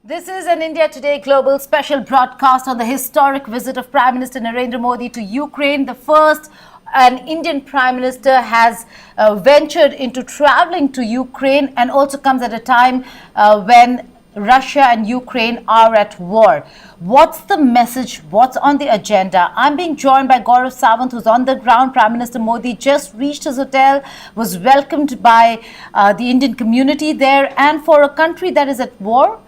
This is an India Today global special broadcast on the historic visit of Prime Minister Narendra Modi to Ukraine. The first an Indian Prime Minister has ventured into traveling to Ukraine, and also comes at a time when Russia and Ukraine are at war. What's the message? What's on the agenda? I'm being joined by Gaurav Sawant, who's on the ground. Prime Minister Modi just reached his hotel, was welcomed by the Indian community there, and for a country that is at war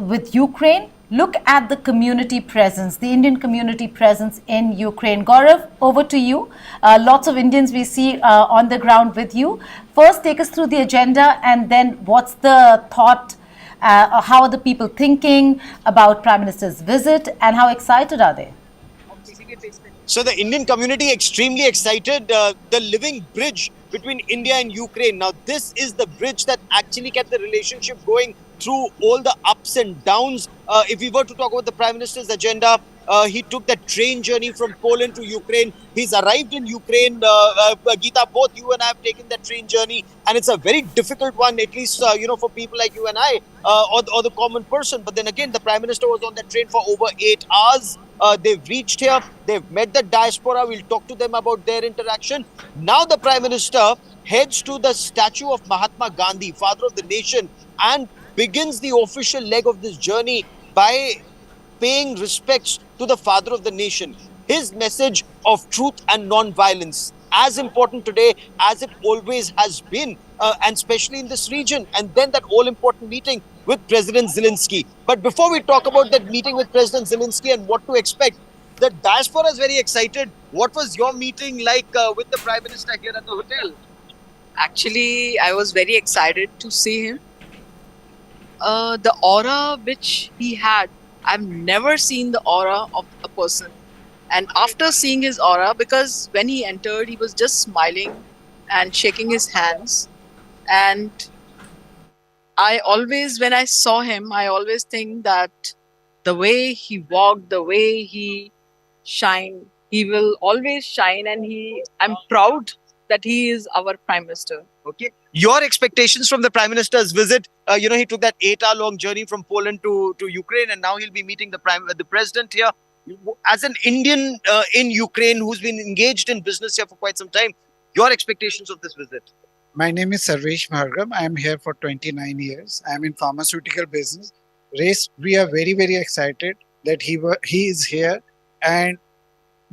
with Ukraine, look at the community presence, the Indian community presence in Ukraine. Gaurav, over to you. Lots of Indians we see on the ground with you. First, take us through the agenda, and then what's the thought, how are the people thinking about Prime Minister's visit, and how excited are they? So the Indian community extremely excited. The living bridge between India and Ukraine. Now, this is the bridge that actually kept the relationship going through all the ups and downs. If we were to talk about the Prime Minister's agenda, he took that train journey from Poland to Ukraine. He's arrived in Ukraine. Geeta, both you and I have taken that train journey, and it's a very difficult one, at least for people like you and I, or the common person. But then again, the Prime Minister was on that train for over 8 hours. They've reached here. They've met the diaspora. We'll talk to them about their interaction. Now the Prime Minister heads to the statue of Mahatma Gandhi, father of the nation, and begins the official leg of this journey by paying respects to the father of the nation. His message of truth and non-violence, as important today as it always has been, and especially in this region. And then that all-important meeting with President Zelensky. But before we talk about that meeting with President Zelensky and what to expect, the diaspora is very excited. What was your meeting like with the Prime Minister here at the hotel? Actually, I was very excited to see him. The aura which he had, I've never seen the aura of a person. And after seeing his aura, because when he entered, he was just smiling and shaking his hands. And when I saw him, I always think that the way he walked, the way he shined, he will always shine. And I'm proud that he is our Prime Minister. Okay. Your expectations from the Prime Minister's visit? He took that 8-hour-long journey from Poland to Ukraine, and now he'll be meeting the President here. As an Indian in Ukraine who's been engaged in business here for quite some time, your expectations of this visit? My name is Sarvesh Bhargam. I am here for 29 years. I am in pharmaceutical business. We are very, very excited that he is here, and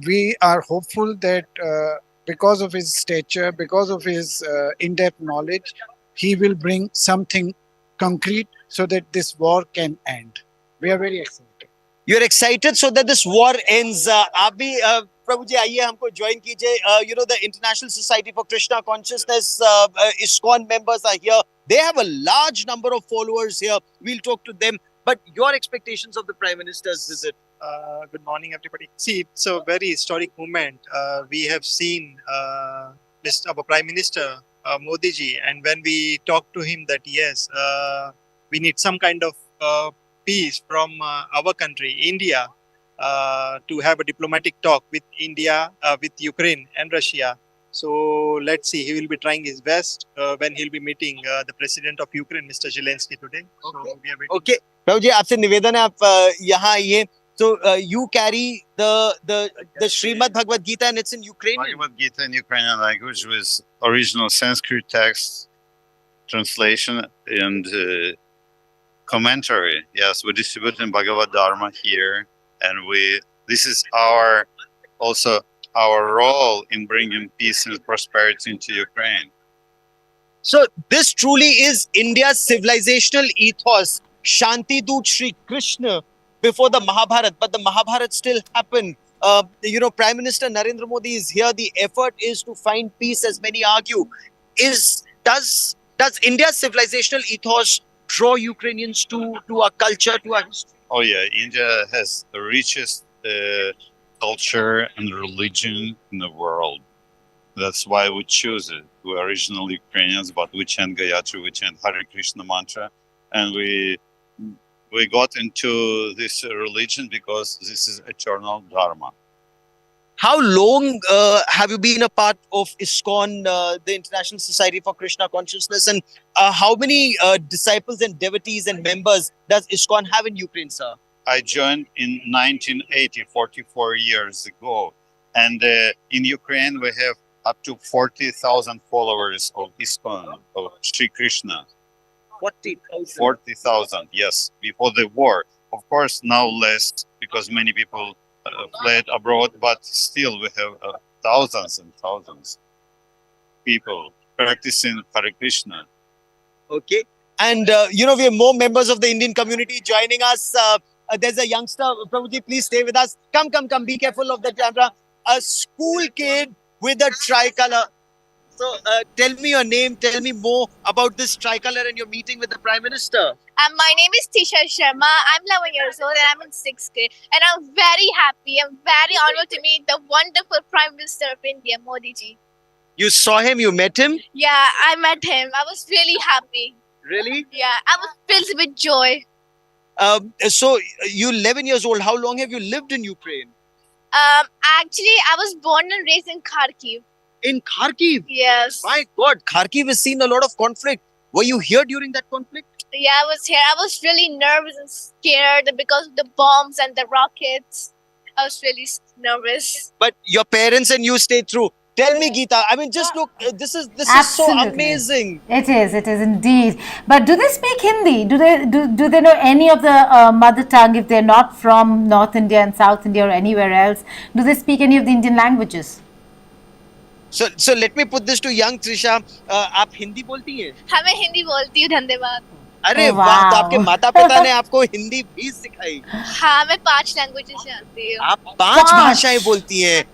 we are hopeful that because of his stature, because of his in-depth knowledge, he will bring something concrete so that this war can end. We are very excited. You're excited so that this war ends. आप भी प्रभु जी आइए हमको join कीजिए. The International Society for Krishna Consciousness, ISKCON members are here. They have a large number of followers here. We'll talk to them. But your expectations of the Prime Minister's visit? Good morning, everybody. See, it's a very historic moment. We have seen our Prime Minister Modi ji, and when we talked to him that yes, we need some kind of peace from our country, India, to have a diplomatic talk with India, with Ukraine and Russia. So let's see, he will be trying his best when he'll be meeting the President of Ukraine, Mr. Zelensky today. Okay. So we are waiting. Okay. Prabhu ji, आपसे निवेदन है आप यहाँ आइए. So you carry the Srimad Bhagavad Gita, and it's in Ukrainian. Bhagavad Gita in Ukrainian language with original Sanskrit text, translation, and commentary. Yes, we distribute in Bhagavad Dharma here, and this is also our role in bringing peace and prosperity into Ukraine. So this truly is India's civilizational ethos. Shanti Doot Shri Krishna before the Mahabharata, but the Mahabharata still happened. Prime Minister Narendra Modi is here. The effort is to find peace, as many argue. Does India's civilizational ethos draw Ukrainians to our culture, to our history? Oh yeah, India has the richest culture and religion in the world. That's why we choose it. We're original Ukrainians, but we chant Gayatri, we chant Hare Krishna mantra, and we got into this religion because this is eternal dharma. how long have you been a part of ISKCON, the International Society for Krishna Consciousness, and how many disciples and devotees and members does ISKCON have in Ukraine, sir? I joined in 1980, 44 years ago. And in Ukraine, we have up to 40,000 followers of ISKCON, of Sri Krishna. 40,000. 40,000, yes, before the war. Of course, now less because many people fled abroad, but still we have thousands and thousands people practicing Hare Krishna. Okay. And, we have more members of the Indian community joining us. There's a youngster. Prabhuji, please stay with us. Come. Be careful of the camera. A school kid with a tricolor. So, tell me your name. Tell me more about this tricolor and your meeting with the Prime Minister. My name is Tisha Sharma. I'm 11 years old and I'm in 6th grade. And I'm very happy. I'm very honored to meet the wonderful Prime Minister of India, Modi ji. You saw him? You met him? Yeah, I met him. I was really happy. Really? Yeah, I was filled with joy. So, you're 11 years old. How long have you lived in Ukraine? Actually, I was born and raised in Kharkiv. In Kharkiv? Yes. My God, Kharkiv has seen a lot of conflict. Were you here during that conflict? Yeah, I was here. I was really nervous and scared because of the bombs and the rockets. I was really nervous. But your parents and you stayed through. Tell me, Geeta. I mean, just look. This is so amazing. It is indeed. But do they speak Hindi? Do they know any of the mother tongue if they're not from North India and South India or anywhere else? Do they speak any of the Indian languages? So let me put this to young Trisha. आप हिंदी बोलती हैं? हाँ, मैं हिंदी बोलती हूँ. धन्यवाद. अरे वाह, तो आपके माता पिता ने आपको हिंदी भी सिखाई? हाँ, मैं 5 लैंग्वेजेस जानती हूँ. आप 5 भाषाएं बोलती हैं?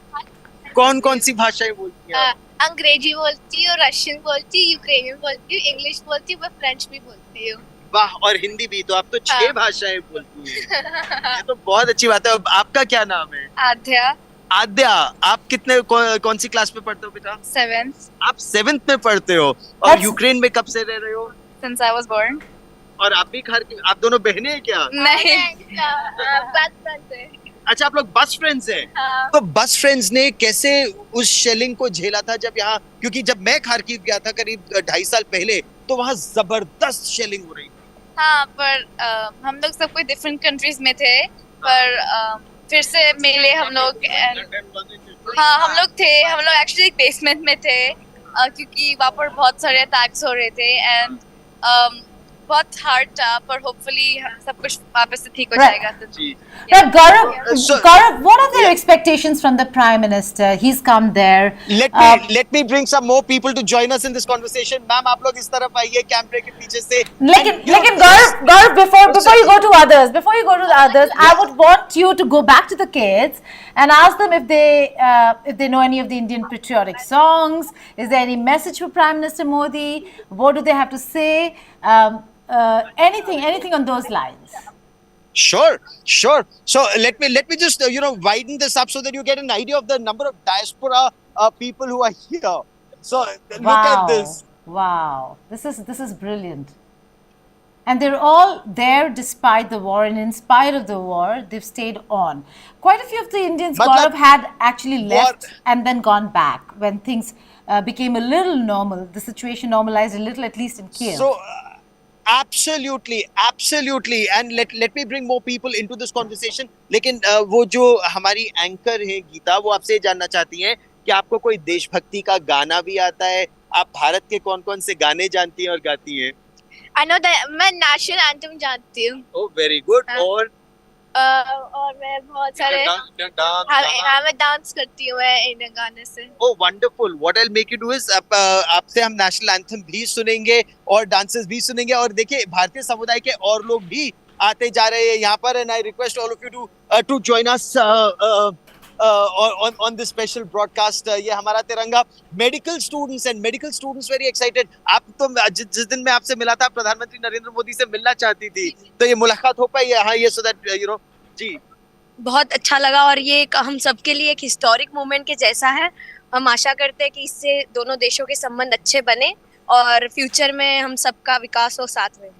कौन सी भाषाएं बोलती हैं? अंग्रेजी बोलती हूँ, रशियन बोलती हूँ, यूक्रेनियन बोलती हूँ, इंग्लिश बोलती हूँ, मैं फ्रेंच भी बोलती हूँ. वाह, और हिंदी भी. तो आप तो 6 भाषाएं बोलती हैं. ये तो बहुत अच्छी बात है. आपका क्या नाम है? आद्या. आप कौन सी क्लास में पढ़ते हो बेटा? 7th. आप 7th में पढ़ते हो. और यूक्रेन में कब से रह रहे हो? Since I was born. और आप भी आप दोनों बहनें हैं क्या? नहीं. बस फ्रेंड्स हैं. अच्छा, आप लोग बस फ्रेंड्स हैं. तो बस फ्रेंड्स ने कैसे उस शेलिंग को झेला था जब यहाँ, क्योंकि जब मैं खारकीव गया था करीब 2.5 साल पहले, तो वहाँ जबरदस्त शेलिंग हो रही थी. हाँ, पर हम लोग सब कोई डिफरेंट कंट्रीज में थे, पर फिर से मिले हम लोग. हाँ, हम लोग एक्चुअली एक बेसमेंट में थे, क्योंकि वहाँ पर बहुत सारे अटैक्स हो रहे थे एंड बहुत हार्ड था, पर होपफुली सब कुछ वापस से ठीक हो जाएगा. But Gaurav, what are their expectations from the Prime Minister? He's come there. Let me bring some more people to join us in this conversation. Ma'am, आप लोग इस तरफ आइए कैमरे के पीछे से. लेकिन Gaurav, before you go to others, I would want you to go back to the kids and ask them if they know any of the Indian patriotic songs. Is there any message for Prime Minister Modi? What do they have to say? Anything on those lines. Sure. So let me just widen this up so that you get an idea of the number of diaspora people who are here. So look at this. Wow, this is brilliant. And they're all there despite the war, and in spite of the war, they've stayed on. Quite a few of the Indians, Gaurav, had actually left and then gone back when things became a little normal. The situation normalized a little, at least in Kyiv. So, absolutely. And let me bring more people into this conversation. लेकिन वो जो हमारी anchor है गीता, वो आपसे जानना चाहती हैं कि आपको कोई देशभक्ति का गाना भी आता है? आप भारत के कौन-कौन से गाने जानती हैं और गाती हैं? I know that मैं नेशनल एंथम जानती हूँ. Oh, very good. और मैं बहुत सारे मैं डांस करती हूँ इन गाने से. Oh, wonderful. What I'll make you do is आपसे हम नेशनल एंथम भी सुनेंगे और डांसेस भी सुनेंगे. और देखिए, भारतीय समुदाय के और लोग भी आते जा रहे हैं यहाँ पर, and I request all of you to join us on this special broadcast. ये हमारा तिरंगा. Medical students very excited. आप तो जिस दिन मैं आपसे मिला था, प्रधानमंत्री नरेंद्र मोदी से मिलना चाहती थी, तो ये मुलाकात हो पाई है? हाँ, ये so that जी बहुत अच्छा लगा, और ये हम सबके लिए एक हिस्टोरिक मोमेंट के जैसा है. हम आशा करते हैं कि इससे दोनों देशों के संबंध अच्छे बने और फ्यूचर में हम सबका विकास हो साथ में.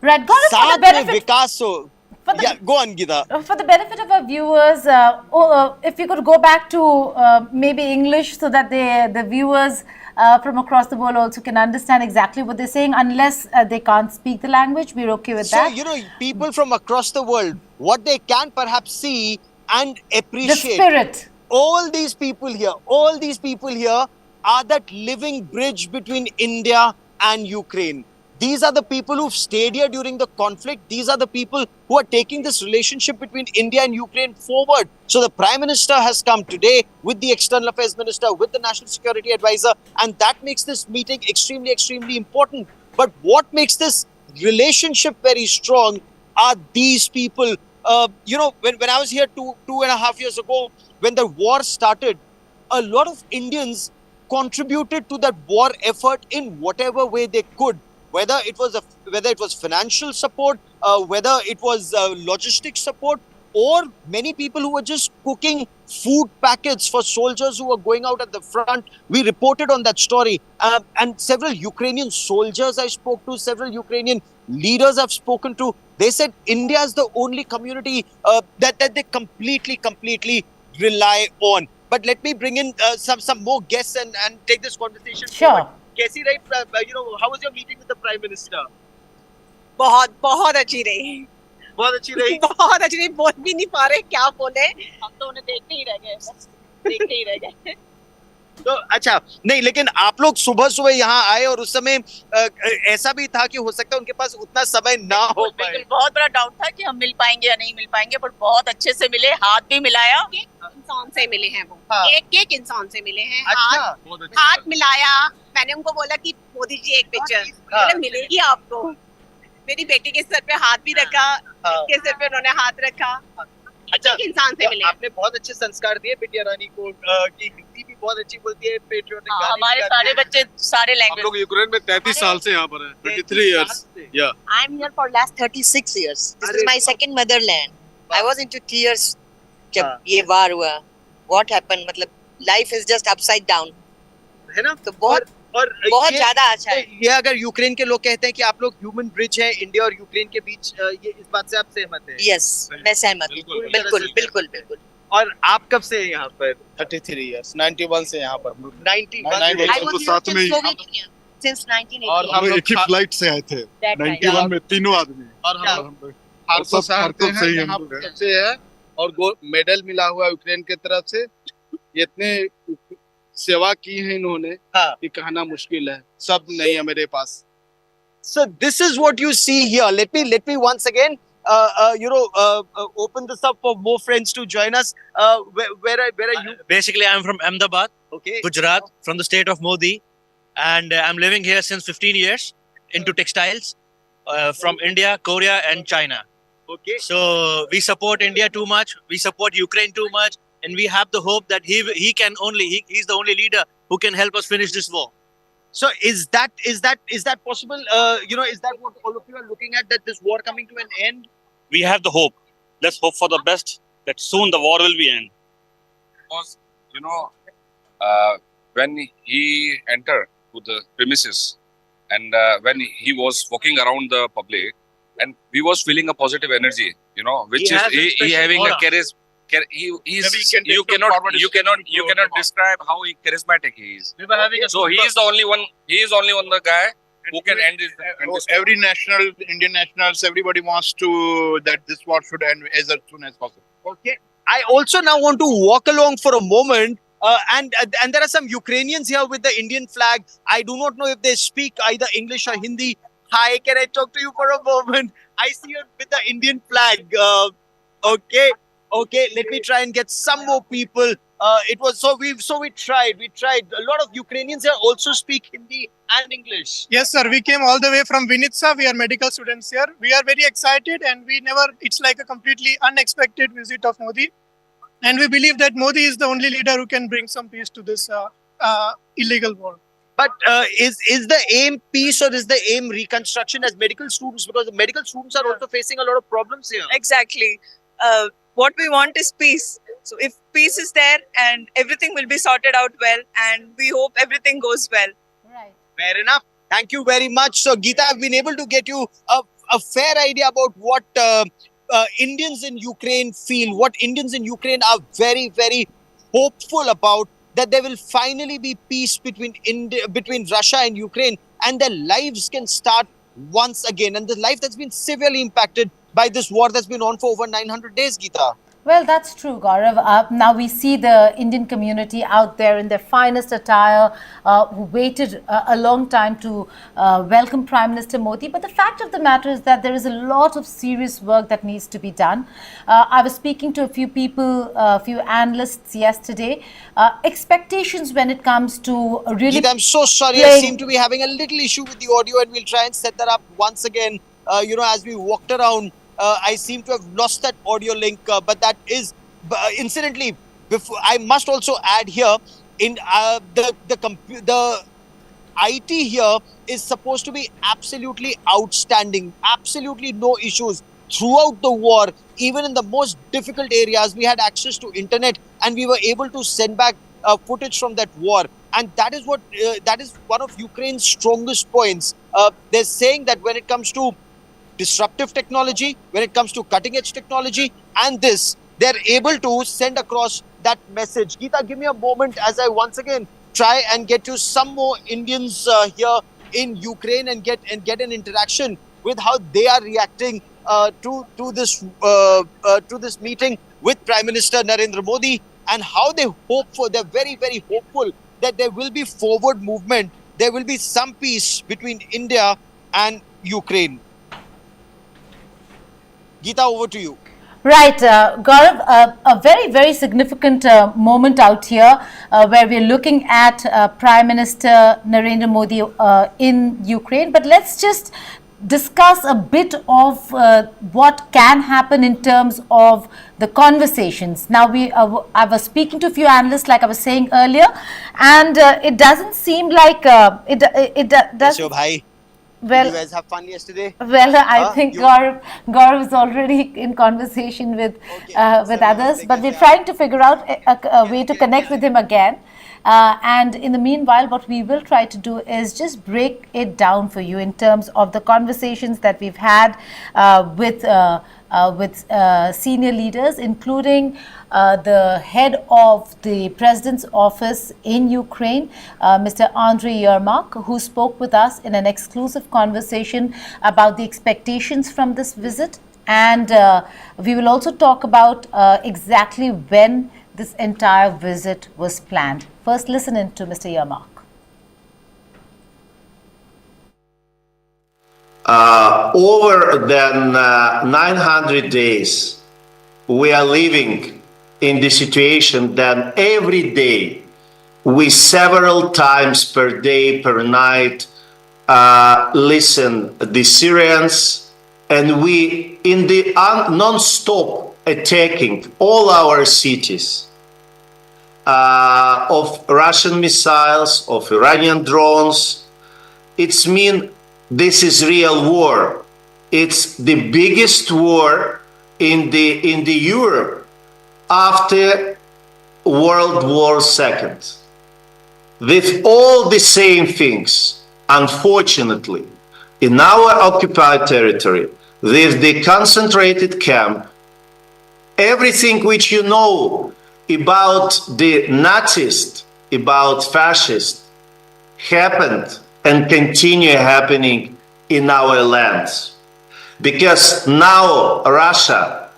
Right, साथ में विकास हो. For the, Yeah, go on, Geeta. for the benefit of our viewers, if you could go back to maybe English so that the viewers from across the world also can understand exactly what they're saying, unless they can't speak the language, we're okay with So, that. you know, people from across the world, what they can perhaps see and The appreciate. spirit. All these people here are that living bridge between India and Ukraine. These are the people who've stayed here during the conflict. These are the people who are taking this relationship between India and Ukraine forward. So the Prime Minister has come today with the External Affairs Minister, with the National Security Advisor, and that makes this meeting extremely, extremely important. But what makes this relationship very strong are these people. You know, when I was here two and a half years ago, when the war started, a lot of Indians contributed to that war effort in whatever way they could. Whether it was financial support, whether it was logistic support, or many people who were just cooking food packets for soldiers who were going out at the front. We reported on that story. And several Ukrainian soldiers I spoke to, several Ukrainian leaders I've spoken to, they said India is the only community that they completely rely on. But let me bring in some more guests and take this conversation forward. Sure. Kaisi, right? You know, how was your meeting with the Prime Minister? बहुत अच्छी रही बहुत अच्छी रही. बहुत अच्छी रही बोल भी नहीं पा रहे क्या बोले हम तो उन्हें देखते ही रह गए बस देखते ही रह गए तो अच्छा नहीं, लेकिन आप लोग सुबह यहाँ आए और उस समय ऐसा भी था कि हो सकता है उनके पास उतना समय ना हो पाए. बिल्कुल बहुत बड़ा डाउट था कि हम मिल पाएंगे या नहीं मिल पाएंगे पर बहुत अच्छे से मिले हाथ भी मिलाया इंसान से मिले हैं वो हाँ. एक इंसान से मिले हैं अच्छा. हाथ मिलाया मैंने उनको बोला कि मोदी जी एक पिक्चर बोले मिलेगी आपको मेरी बेटी के सर पे हाथ भी रखा इसके सर पे उन्होंने हाथ रखा अच्छा, एक इंसान से मिले आपने बहुत अच्छे संस्कार दिए बिटिया रानी को कि हिंदी भी बहुत अच्छी बोलती है, पेट्रियोटिक गाने हमारे सारे बच्चे सारे लैंग्वेज लोग यूक्रेन में 33 साल से यहाँ पर हैं 23 years yeah I'm here for last 36 years. This is my second motherland. I was into tears जब ये वार हुआ. What happened? मतलब life is just upside down. है ना. तो बहुत ज्यादा अच्छा है. ये अगर यूक्रेन के लोग कहते हैं कि आप लोग ह्यूमन ब्रिज है इंडिया और यूक्रेन के बीच, ये इस बात से आप सहमत हैं? Yes, मैं सहमत हूँ. बिल्कुल. और आप कब से हैं यहाँ पर? 33 years 91 से यहाँ पर 91 I was तो here साथ में since ही Soviet Union since 1980. और हम लोग एक ही फ्लाइट से आए थे 91 में तीनों आदमी और हम हर को सहते हैं यहाँ पर से है और मेडल मिला हुआ यूक्रेन की तरफ से. इतने सेवा की है इन्होंने कि कहना मुश्किल है, सब नहीं है मेरे पास. So this is what you see here. Let me once again open this up for more friends to join us. Where are you? Basically, I'm from Ahmedabad, Okay. Gujarat, from the state of Modi, and I'm living here since 15 years into textiles from India, Korea, and China. Okay. So we support India too much. We support Ukraine too much, and we have the hope that he's the only leader who can help us finish this war. So is that possible? Is that what all of you are looking at? That this war coming to an end? We have the hope. Let's hope for the best. That soon the war will be end. Because when he entered to the premises and when he was walking around the public, and we was feeling a positive energy, which he having a charisma. You cannot describe how charismatic he is. So he is the only one. He is only one the guy who can end this. Every Indian nationals, everybody wants to that this war should end as soon as possible. Okay. I also now want to walk along for a moment. And there are some Ukrainians here with the Indian flag. I do not know if they speak either English or Hindi. Hi, can I talk to you for a moment? I see you with the Indian flag. Okay. Let me try and get some more people. We tried. A lot of Ukrainians here also speak Hindi and English. Yes, sir. We came all the way from Vinnytsia. We are medical students here. We are very excited, and it's like a completely unexpected visit of Modi. And we believe that Modi is the only leader who can bring some peace to this illegal war. But is the aim peace or is the aim reconstruction as medical students? Because the medical students are also facing a lot of problems here. Exactly. What we want is peace. So if peace is there and everything will be sorted out well, and we hope everything goes well. Right. Fair enough. Thank you very much. So Geeta, I've been able to get you a fair idea about what Indians in Ukraine feel, what Indians in Ukraine are very, very hopeful about, that there will finally be peace between Russia and Ukraine, and their lives can start once again. And the life that's been severely impacted by this war that's been on for over 900 days, Geeta. Well, that's true, Gaurav. Now we see the Indian community out there in their finest attire, who waited a long time to welcome Prime Minister Modi. But the fact of the matter is that there is a lot of serious work that needs to be done. I was speaking to a few people, a few analysts yesterday. Expectations when it comes to really... Geeta, I'm so sorry. I seem to be having a little issue with the audio, and we'll try and set that up once again. As we walked around, I seem to have lost that audio link, but that is, incidentally, I must also add here, in the IT here is supposed to be absolutely outstanding, absolutely no issues. Throughout the war, even in the most difficult areas, we had access to internet, and we were able to send back footage from that war. And that is one of Ukraine's strongest points. They're saying that when it comes to disruptive technology, when it comes to cutting edge technology, and this, they're able to send across that message. Geeta, give me a moment as I once again try and get to some more Indians here in Ukraine and get an interaction with how they are reacting to this meeting with Prime Minister Narendra Modi, and how they they're very, very hopeful that there will be forward movement, there will be some peace between India and Ukraine. Geeta, over to you. Right, Gaurav, a very, very significant moment out here where we're looking at Prime Minister Narendra Modi in Ukraine. But let's just discuss a bit of what can happen in terms of the conversations. Now, I was speaking to a few analysts, like I was saying earlier, and it doesn't seem like it does. Well, did you guys have fun yesterday? Well, I think Gaurav is already in conversation with others, but we're trying to figure out a way to connect with him again. And in the meanwhile, what we will try to do is just break it down for you in terms of the conversations that we've had with senior leaders, including the head of the President's office in Ukraine, Mr. Andriy Yermak, who spoke with us in an exclusive conversation about the expectations from this visit. And we will also talk about exactly when this entire visit was planned. First, listen in to Mr. Yermak. Over than 900 days, we are living in the situation that every day, we several times per day, per night, listen the Syrians, and we in the non-stop attacking all our cities of Russian missiles, of Iranian drones. It's mean this is real war. It's the biggest war in the Europe after World War II. With all the same things, unfortunately, in our occupied territory, with the concentrated camp, everything which you know about the Nazis, about fascists, happened and continue happening in our lands. Because now Russia,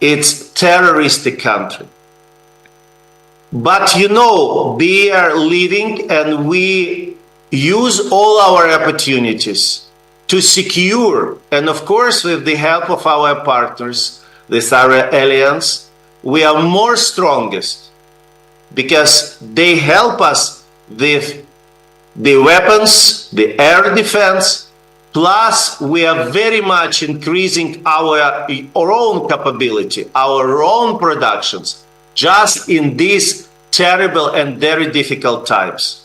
it's a terroristic country. But you know, we are living and we use all our opportunities to secure, and of course with the help of our partners, this our alliance, we are more strongest because they help us with the weapons, the air defense, plus we are very much increasing our own capability, our own productions, just in these terrible and very difficult times.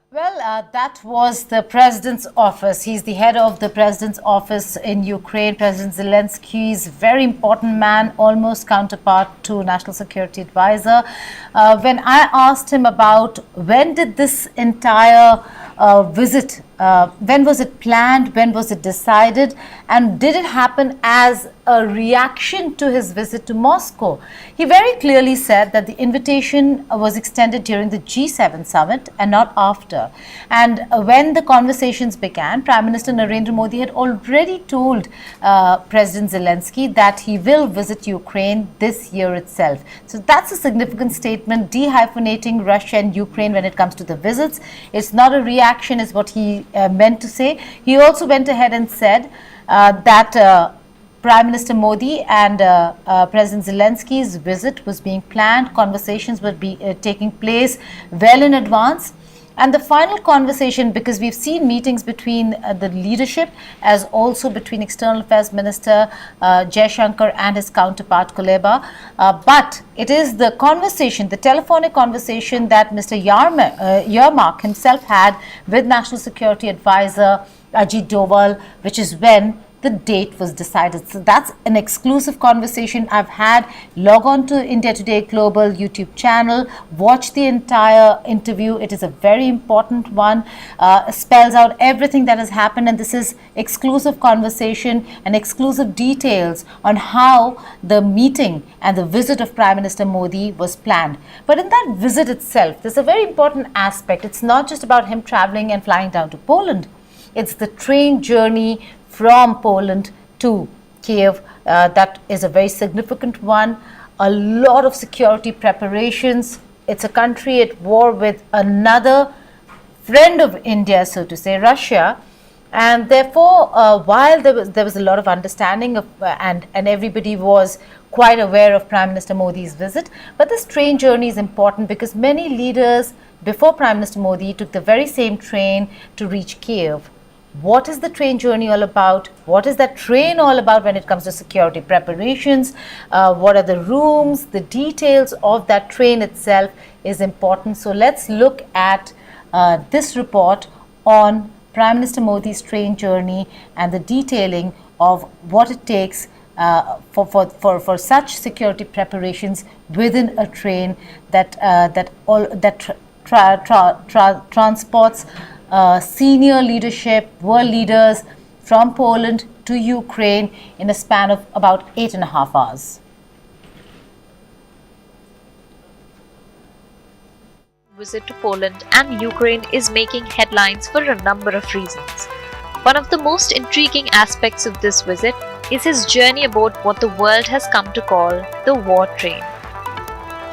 Well, that was the President's office. He's the head of the President's office in Ukraine. President Zelensky is a very important man, almost counterpart to National Security Advisor. When I asked him about when did this entire visit, when was it planned, when was it decided, and did it happen as a reaction to his visit to Moscow. He very clearly said that the invitation was extended during the G7 summit and not after. And when the conversations began, Prime Minister Narendra Modi had already told President Zelensky that he will visit Ukraine this year itself. So that's a significant statement, dehyphenating Russia and Ukraine when it comes to the visits. It's not a reaction, is what he meant to say. He also went ahead and said that Prime Minister Modi and President Zelensky's visit was being planned. Conversations would be taking place well in advance. And the final conversation, because we've seen meetings between the leadership as also between External Affairs Minister Jaishankar and his counterpart Kuleba. But it is the conversation, the telephonic conversation that Mr. Yermak himself had with National Security Advisor Ajit Doval, which is when the date was decided. So that's an exclusive conversation I've had. Log on to India Today Global YouTube channel, watch the entire interview. It is a very important one, spells out everything that has happened, and this is exclusive conversation and exclusive details on how the meeting and the visit of Prime Minister Modi was planned. But in that visit itself, there's a very important aspect. It's not just about him traveling and flying down to Poland. It's the train journey from Poland to Kyiv. That is a very significant one. A lot of security preparations. It's a country at war with another friend of India, so to say, Russia. And therefore, while there was a lot of understanding of, and everybody was quite aware of Prime Minister Modi's visit, but this train journey is important because many leaders before Prime Minister Modi took the very same train to reach Kyiv. What is the train journey all about? What is that train all about when it comes to security preparations? What are the rooms? The details of that train itself is important. So let's look at this report on Prime Minister Modi's train journey and the detailing of what it takes for such security preparations within a train that transports senior leadership, world leaders from Poland to Ukraine in a span of about 8.5 hours. Visit to Poland and Ukraine is making headlines for a number of reasons. One of the most intriguing aspects of this visit is his journey aboard what the world has come to call the war train.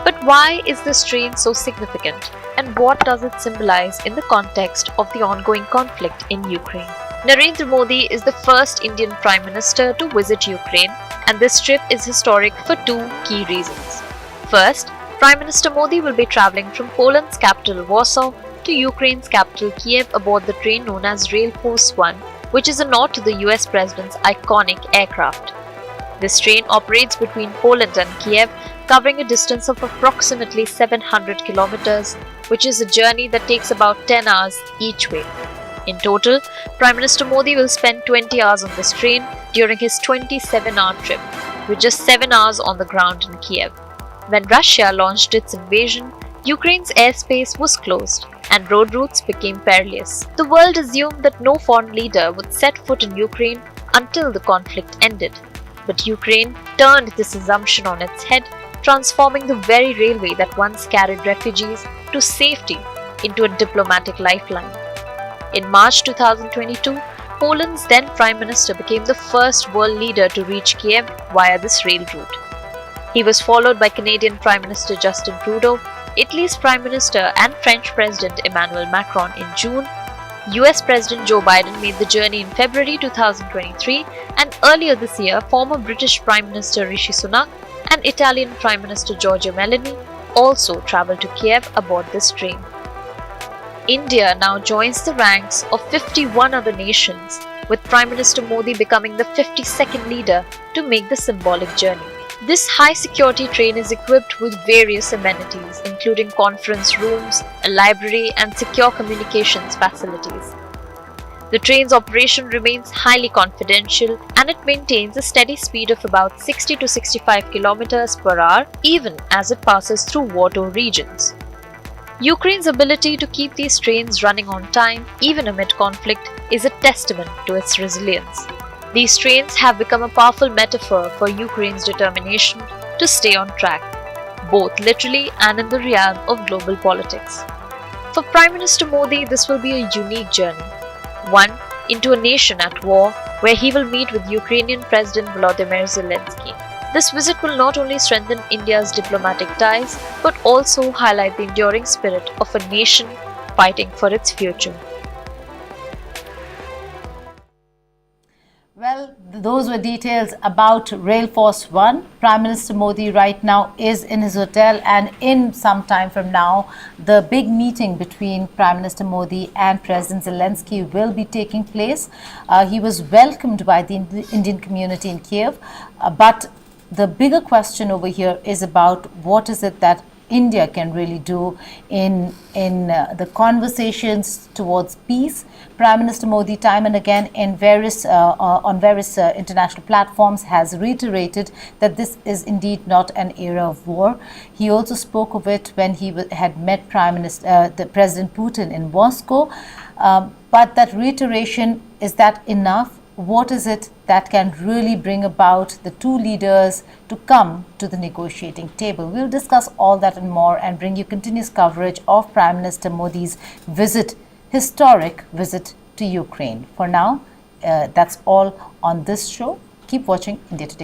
But why is this train so significant, and what does it symbolize in the context of the ongoing conflict in Ukraine? Narendra Modi is the first Indian Prime Minister to visit Ukraine, and this trip is historic for two key reasons. First, Prime Minister Modi will be travelling from Poland's capital Warsaw to Ukraine's capital Kyiv aboard the train known as Rail Force One, which is a nod to the US President's iconic aircraft. This train operates between Poland and Kyiv, covering a distance of approximately 700 kilometers, which is a journey that takes about 10 hours each way. In total, Prime Minister Modi will spend 20 hours on this train during his 27-hour trip, with just 7 hours on the ground in Kyiv. When Russia launched its invasion, Ukraine's airspace was closed and road routes became perilous. The world assumed that no foreign leader would set foot in Ukraine until the conflict ended. But Ukraine turned this assumption on its head, transforming the very railway that once carried refugees to safety into a diplomatic lifeline. In March 2022, Poland's then Prime Minister became the first world leader to reach Kyiv via this rail route. He was followed by Canadian Prime Minister Justin Trudeau, Italy's Prime Minister and French President Emmanuel Macron in June. US President Joe Biden made the journey in February 2023, and earlier this year, former British Prime Minister Rishi Sunak and Italian Prime Minister Giorgia Meloni also travelled to Kyiv aboard this train. India now joins the ranks of 51 other nations, with Prime Minister Modi becoming the 52nd leader to make the symbolic journey. This high-security train is equipped with various amenities, including conference rooms, a library, and secure communications facilities. The train's operation remains highly confidential, and it maintains a steady speed of about 60 to 65 kilometers per hour, even as it passes through war-torn regions. Ukraine's ability to keep these trains running on time, even amid conflict, is a testament to its resilience. These trains have become a powerful metaphor for Ukraine's determination to stay on track, both literally and in the realm of global politics. For Prime Minister Modi, this will be a unique journey, one into a nation at war where he will meet with Ukrainian President Volodymyr Zelensky. This visit will not only strengthen India's diplomatic ties, but also highlight the enduring spirit of a nation fighting for its future. Well, those were details about Rail Force One. Prime Minister Modi right now is in his hotel, and in some time from now, the big meeting between Prime Minister Modi and President Zelensky will be taking place. He was welcomed by the Indian community in Kyiv, but the bigger question over here is about what is it that India can really do in the conversations towards peace. Prime Minister Modi, time and again, in various international platforms, has reiterated that this is indeed not an era of war. He also spoke of it when he had met the President Putin in Moscow. But that reiteration, is that enough? What is it that can really bring about the two leaders to come to the negotiating table? We'll discuss all that and more and bring you continuous coverage of Prime Minister Modi's historic visit to Ukraine. For now, that's all on this show. Keep watching India Today.